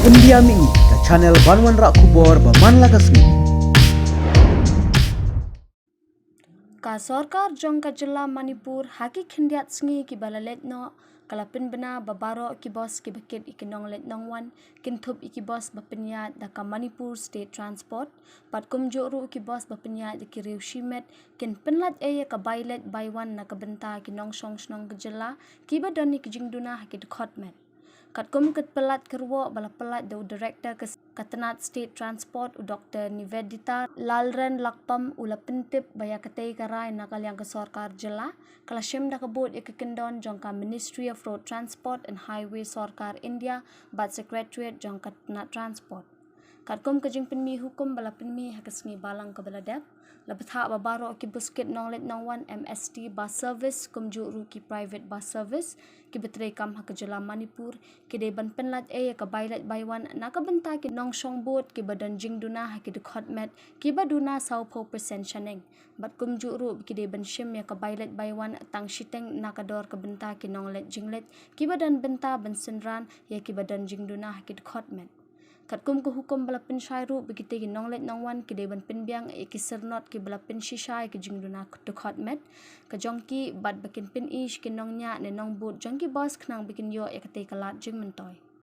India mi ka channel Banwan Rak Kubor Baman Lagasni. Ka Sarkar jong ka Jilla Manipur haki khindiat sngi ki balalet no kalapin bena babaro ki bos ki bakit ikinong let nongwan kintup iki bos bapenya da ka Manipur State Transport pat kum joru ki bos bapenya da ki riu shimet kin penlat eye ka bailet baiwan na ka benta ki nong song snong ka Jilla ki badani ki jingduna haki khotmet kat kum ket pelat kerwo bala pelat do director ke Katanat State Transport u Dr. Nivedita Lalren Lakpam ula pentip baya katei karai nakal yang ke Sarkar Jilla kala shem da kabut ikendon jongka Ministry of Road Transport and Highway Sarkar India bat Secretariat jong Katanat Transport kat kum kejing penmi hukum bala penmi hakasngi balang ke beladap labetha babaro ki buskit nonglet nongwan MST bus service kum juru ki private bus service ki betrei kam ha ke Jilla Manipur ki de ban penlat e ka bailat baiwan na ka benta ki nong shong bot ki badan jing duna ha ki de khotmet ki baduna sau po percent shaneng bat kum juru ki de ban shim ya ka bailat baiwan tang shiteng na ka dor ka benta ki nonglet jinglet ki badan benta ban senran ya ki badan jing duna ha ki de khotmet kat kum ko hukum bala pen shairu begite ki nonglet nongwan ki deban pen biang e ki sernot ki bala pen shishai ki jingduna to khotmet ka jongki bat bakin pen ish ki nongnya ne nong but jongki bos knang bikin yo e kate kalat jing mentoy